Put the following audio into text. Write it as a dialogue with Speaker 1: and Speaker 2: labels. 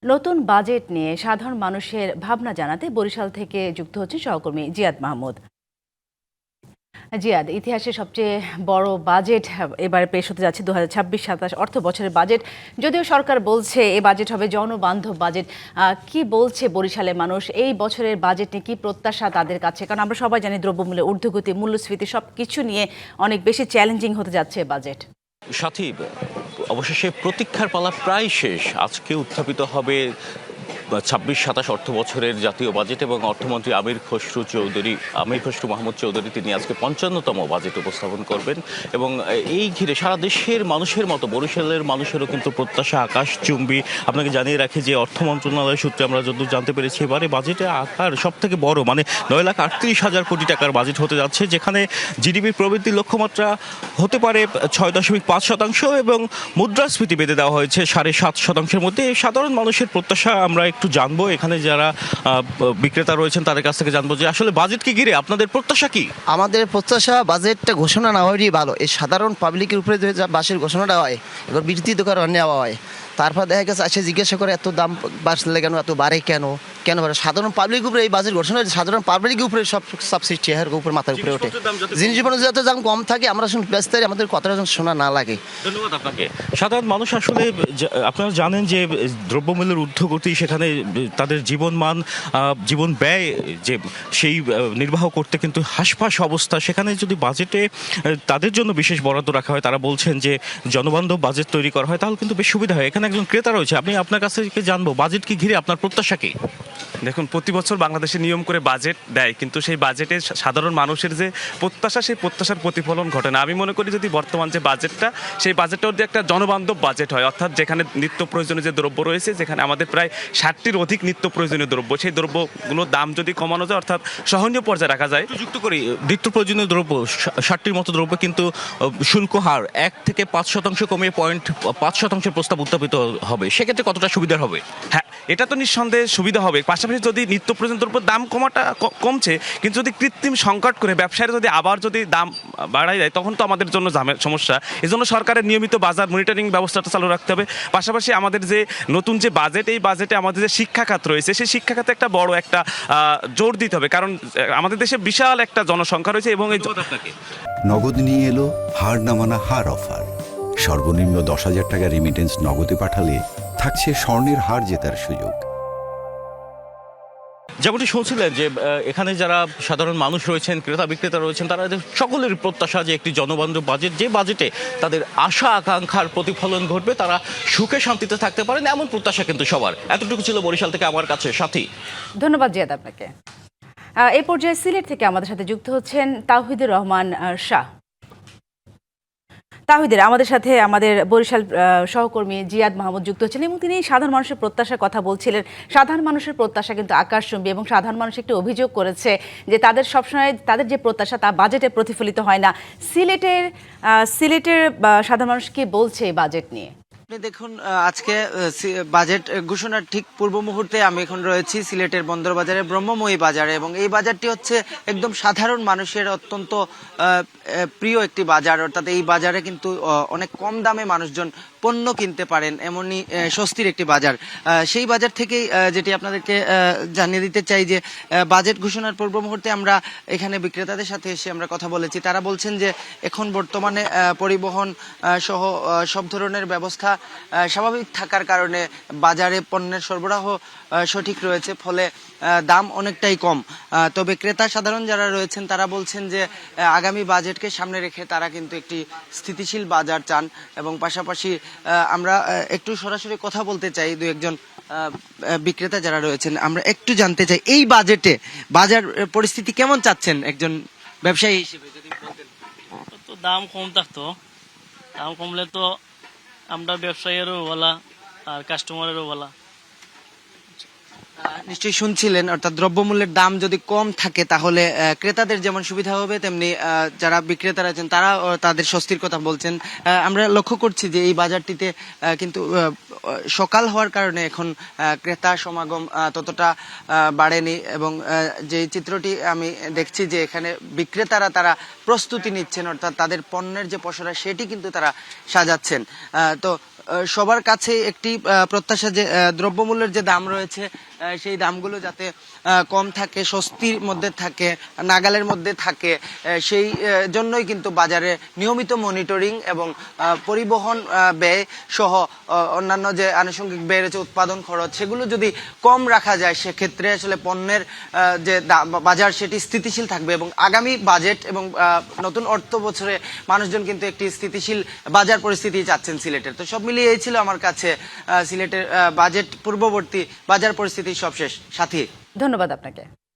Speaker 1: নতুন বাজেট নিয়ে সাধারণ মানুষের ভাবনা জানাতে বরিশাল থেকে যুক্ত হচ্ছে সহকর্মী জিয়াদ মাহমুদ। জিয়াদ, ইতিহাসে সবচেয়ে বড় বাজেট এবারে পেশ হতে যাচ্ছে 2026-27 অর্থ বছরের বাজেট। যদিও সরকার বলছে এই বাজেট হবে জনবান্ধব বাজেট, কি বলছে বরিশালের মানুষ এই বছরের বাজেট নিয়ে, কি প্রত্যাশা তাদের কাছে? কারণ আমরা সবাই জানি দ্রব্যমূল্যের ঊর্ধ্বগতি, মূল্যস্ফীতি সবকিছু নিয়ে অনেক বেশি চ্যালেঞ্জিং হতে যাচ্ছে বাজেট।
Speaker 2: সাথী, অবশেষে প্রতীক্ষার পালা প্রায় শেষ। আজকে উত্থাপিত হবে 26-27 অর্থ বছরের জাতীয় বাজেট এবং অর্থমন্ত্রী আমির খসরু মাহমুদ চৌধুরী তিনি আজকে 55তম বাজেট উপস্থাপন করবেন। এবং এই ঘিরে সারা দেশের মানুষের মতো বরিশালের মানুষেরও কিন্তু প্রত্যাশা আকাশচুম্বী। আপনাকে জানিয়ে রাখি যে অর্থ মন্ত্রণালয় সূত্রে আমরা যতদূর জানতে পেরেছি, এবারে বাজেটের আকার সব থেকে বড়, মানে 9,38,000 কোটি টাকার বাজেট হতে যাচ্ছে, যেখানে জিডিপি প্রবৃদ্ধির লক্ষ্যমাত্রা হতে পারে 6.5% এবং মুদ্রাস্ফীতি বেঁধে দেওয়া হয়েছে 7.5%-এর মধ্যে। সাধারণ মানুষের প্রত্যাশা আমরা একটু জানবো, এখানে যারা বিক্রেতা রয়েছেন তাদের কাছ থেকে জানবো যে আসলে বাজেটকে ঘিরে আপনাদের প্রত্যাশা কি।
Speaker 3: আমাদের প্রত্যাশা বাজেটটা ঘোষণা না হওয়ারই ভালো। এই সাধারণ পাবলিকের উপরে যে বাসের ঘোষণাটা হয়, এবার বৃত্তি দোকান নেওয়া হয়, তারপর দেখা গেছে আসে জিজ্ঞাসা করে এত দাম বাড়লে কেন, এত বাড়ে কেন বাড়ে। সাধারণ পাবলিক উপরে এই বাজেট ঘোষণা সাধারণ পাবলিকের উপরে সব সাবসিডি চেহার উপরে মাথার উপরে ওঠে। জিনিসপত্র যাতে দাম কম থাকে, আমরা ব্যস্ত আমাদের কথাটা শোনা না লাগে।
Speaker 2: ধন্যবাদ আপনাকে। সাধারণ মানুষ আসলে আপনারা জানেন যে দ্রব্যমূল্যের ঊর্ধ্বগতি, সেখানে তাদের জীবনমান, জীবন ব্যয় যে সেই নির্বাহ করতে কিন্তু হাসপাস অবস্থা। সেখানে যদি বাজেটে তাদের জন্য বিশেষ বরাদ্দ রাখা হয়, তারা বলছেন যে জনবান্ধব বাজেট তৈরি করা হয়, তাহলে কিন্তু বেশ সুবিধা হয়। এখানে একজন ক্রেতা রয়েছে, আমি আপনার কাছ থেকে জানবো বাজেটকে ঘিরে আপনার প্রত্যাশা কি।
Speaker 4: দেখুন, প্রতি বছর বাংলাদেশে নিয়ম করে বাজেট দেয়, কিন্তু সেই বাজেটে সাধারণ মানুষের যে প্রত্যাশা, সেই প্রত্যাশার প্রতিফলন ঘটে না। আমি মনে করি যদি বর্তমান যে বাজেটটা, সেই বাজেটটাও যদি একটা জনবান্ধব বাজেট হয়, অর্থাৎ যেখানে নিত্য প্রয়োজনীয় যে দ্রব্য রয়েছে, যেখানে আমাদের প্রায় 60টির অধিক নিত্য প্রয়োজনীয় দ্রব্য, সেই দ্রব্যগুলোর দাম যদি কমানো যায়, অর্থাৎ সহনীয় পর্যায়ে রাখা যায়।
Speaker 2: যুক্ত করি, নিত্য প্রয়োজনীয় দ্রব্য 60টির মতো দ্রব্য, কিন্তু শুল্ক হার 1 থেকে 5% কমিয়ে 0.5% প্রস্তাব উত্থাপিত হবে, সেক্ষেত্রে কতটা সুবিধা হবে?
Speaker 4: হ্যাঁ, এটা তো নিঃসন্দেহে সুবিধা হবে। পাশাপাশি যদি নিত্য প্রয়োজনীয় দ্রব্যের দাম কমছে, কিন্তু যদি কৃত্রিম সংকট করে ব্যবসায়ীরা যদি আবার দাম বাড়াই দেয়, তখন তো আমাদের জন্য সমস্যা। এজন্য সরকারের নিয়মিত বাজার মনিটরিং ব্যবস্থাটা চালু রাখতে হবে। পাশাপাশি আমাদের যে নতুন যে বাজেট, এই বাজেটে আমাদের যে শিক্ষা খাত রয়েছে, সেই শিক্ষা খাতে একটা বড় একটা জোর দিতে হবে, কারণ আমাদের দেশে বিশাল একটা জনসংখ্যা রয়েছে। এবং এই
Speaker 5: নগদ নিয়ে এলো হার না মানা হার অফার। সর্বনিম্ন 10,000 টাকা রেমিটেন্স নগদে পাঠালে থাকছে স্বর্ণের হার জেতার সুযোগ।
Speaker 2: যেমনটি শুনছিলেন যে এখানে যারা সাধারণ মানুষ রয়েছেন, ক্রেতা বিক্রেতা রয়েছেন, তারা সকলের প্রত্যাশা যে একটি জনবান্ধব বাজেট, যে বাজেটে তাদের আশা আকাঙ্ক্ষার প্রতিফলন ঘটবে, তারা সুখে শান্তিতে থাকতে পারেন, এমন প্রত্যাশা কিন্তু সবার। এতটুকু ছিল বরিশাল থেকে আমার কাছে সাথী।
Speaker 1: ধন্যবাদ জিয়াদ আপনাকে। এই পর্যায়ে সিলেট থেকে আমাদের সাথে যুক্ত হচ্ছেন তাওহিদুর রহমান শাহ। তাহিদের আমাদের সাথে আমাদের বরিশাল সহকর্মী জিয়াদ মাহমুদ যুক্ত হচ্ছেন এবং তিনি সাধারণ মানুষের প্রত্যাশার কথা বলছিলেন। সাধারণ মানুষের প্রত্যাশা কিন্তু আকাশচুম্বী এবং সাধারণ মানুষ একটি অভিযোগ করেছে যে তাদের সবসময় তাদের যে প্রত্যাশা তা বাজেটে প্রতিফলিত হয় না। সিলেটের সাধারণ মানুষ কি বলছে এই বাজেট নিয়ে?
Speaker 6: দেখুন, আজকে বাজেট ঘোষণার ঠিক পূর্ব মুহূর্তে আমি এখন রয়েছি সিলেটের বন্দর বাজারে, ব্রহ্মময়ী বাজারে, এবং এই বাজারটি হচ্ছে একদম সাধারণ মানুষের অত্যন্ত প্রিয় একটি বাজার। অর্থাৎ এই বাজারে কিন্তু অনেক কম দামে মানুষজন পণ্য কিনতে পারেন, এমনই স্বস্তির একটি বাজার। সেই বাজার থেকেই যেটি আপনাদেরকে জানিয়ে দিতে চাই যে বাজেট ঘোষণার পূর্ব মুহূর্তে আমরা এখানে বিক্রেতাদের সাথে এসে আমরা কথা বলেছি। তারা বলছেন যে এখন বর্তমানে পরিবহন সহ সব ধরনের ব্যবস্থা স্বাভাবিক থাকার কারণে বাজারে পণ্যের সরবরাহ সঠিক রয়েছে, ফলে দাম অনেকটাই কম। তবে ক্রেতা সাধারণ যারা রয়েছেন তারা বলছেন যে আগামী বাজেটকে সামনে রেখে তারা কিন্তু একটি স্থিতিশীল বাজার চান। এবং পাশাপাশি আমরা একটু সরাসরি কথা বলতে চাই দু একজন বিক্রেতা যারা রয়েছেন, আমরা একটু জানতে চাই এই বাজেটে বাজার পরিস্থিতি কেমন চাচ্ছেন একজন ব্যবসায়ী হিসেবে যদি বলতেন।
Speaker 7: তো দাম কম থাকতো, দাম কমলে তো আমরা ব্যবসায়ীরও বলা আর কাস্টমারেরও বলা।
Speaker 6: নিশ্চয়ই শুনছিলেন, অর্থাৎ দ্রব্যমূল্যের দাম যদি কম থাকে তাহলে ক্রেতাদের যেমন সুবিধা হবে, তেমনি যারা বিক্রেতারা আছেন তারা তাদের স্বস্তির কথা বলছেন। আমরা লক্ষ্য করছি যে এই বাজারটিতে কিন্তু সকাল হওয়ার কারণে এখন ক্রেতা সমাগম ততটা বাড়েনি, এবং যে চিত্রটি আমি দেখছি যে এখানে বিক্রেতারা তারা প্রস্তুতি নিচ্ছেন, অর্থাৎ তাদের পণ্যের যে পসরা সেটি কিন্তু তারা সাজাচ্ছেন। তো সবার কাছে একটি প্রত্যাশা যে দ্রব্যমূল্যের যে দাম রয়েছে সেই দামগুলো যাতে কম থাকে, স্বস্তির মধ্যে থাকে, নাগালের মধ্যে থাকে, সেই জন্যই কিন্তু বাজারে নিয়মিত মনিটরিং এবং পরিবহন ব্যয় সহ অন্যান্য যে আনুষঙ্গিক ব্যয় রয়েছে, উৎপাদন খরচ, সেগুলো যদি কম রাখা যায় সেক্ষেত্রে আসলে পণ্যের যে বাজার সেটি স্থিতিশীল থাকবে। এবং আগামী বাজেট এবং নতুন অর্থ বছরে মানুষজন কিন্তু একটি স্থিতিশীল বাজার পরিস্থিতি চাচ্ছেন সিলেটের। তো সব মিলিয়ে এই ছিল আমার কাছে সিলেটের বাজেট পূর্ববর্তী বাজার পরিস্থিতির সবশেষ সাথী।
Speaker 1: ধন্যবাদ আপনাকে।